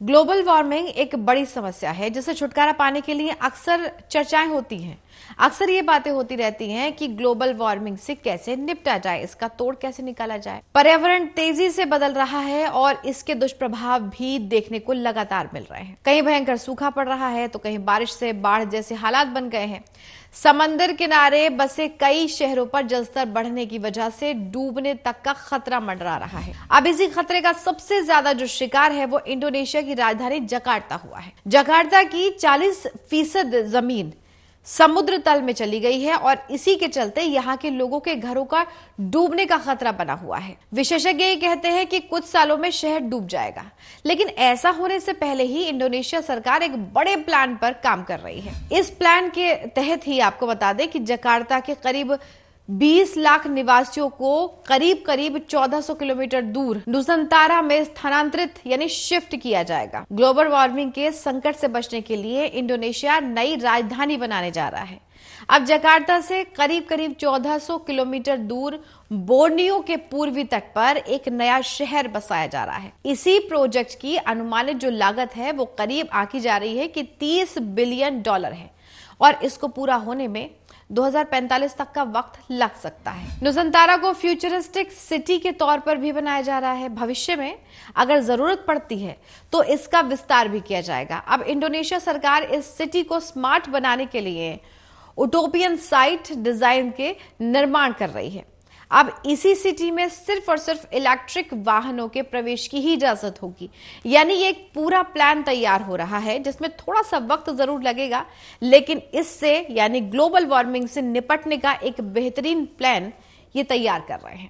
Global warming एक बड़ी समस्या है जिससे छुटकारा पाने के लिए अक्सर चर्चाएं होती हैं। अक्सर ये बातें होती रहती हैं कि ग्लोबल वार्मिंग से कैसे निपटा जाए, इसका तोड़ कैसे निकाला जाए। पर्यावरण तेजी से बदल रहा है और इसके दुष्प्रभाव भी देखने को लगातार मिल रहे हैं। कहीं भयंकर सूखा पड़ रहा है तो कहीं बारिश से बाढ़ जैसे हालात बन गए हैं। समंदर किनारे बसे कई शहरों पर जलस्तर बढ़ने की वजह से डूबने तक का खतरा मंडरा रहा है। अब इसी खतरे का सबसे ज्यादा जो शिकार है वो इंडोनेशिया की राजधानी जकार्ता हुआ है। जकार्ता की 40% जमीन समुद्र तल में चली गई है और इसी के चलते यहाँ के लोगों के घरों का डूबने का खतरा बना हुआ है। विशेषज्ञ ये कहते हैं कि कुछ सालों में शहर डूब जाएगा, लेकिन ऐसा होने से पहले ही इंडोनेशिया सरकार एक बड़े प्लान पर काम कर रही है। इस प्लान के तहत ही आपको बता दें कि जकार्ता के करीब 20 लाख निवासियों को करीब 1400 किलोमीटर दूर नुसंतारा में स्थानांतरित यानी शिफ्ट किया जाएगा। ग्लोबल वार्मिंग के संकट से बचने के लिए इंडोनेशिया नई राजधानी बनाने जा रहा है। अब जकार्ता से करीब 1400 किलोमीटर दूर बोर्नियो के पूर्वी तट पर एक नया शहर बसाया जा रहा है। इसी प्रोजेक्ट की अनुमानित जो लागत है वो करीब आंकी जा रही है कि $30 बिलियन है और इसको पूरा होने में 2045 तक का वक्त लग सकता है। नुसंतारा को फ्यूचरिस्टिक सिटी के तौर पर भी बनाया जा रहा है। भविष्य में अगर जरूरत पड़ती है तो इसका विस्तार भी किया जाएगा। अब इंडोनेशिया सरकार इस सिटी को स्मार्ट बनाने के लिए उटोपियन साइट डिजाइन के निर्माण कर रही है। अब इसी सिटी में सिर्फ और सिर्फ इलेक्ट्रिक वाहनों के प्रवेश की ही इजाजत होगी। यानी ये एक पूरा प्लान तैयार हो रहा है जिसमें थोड़ा सा वक्त जरूर लगेगा, लेकिन इससे यानी ग्लोबल वार्मिंग से निपटने का एक बेहतरीन प्लान ये तैयार कर रहे हैं।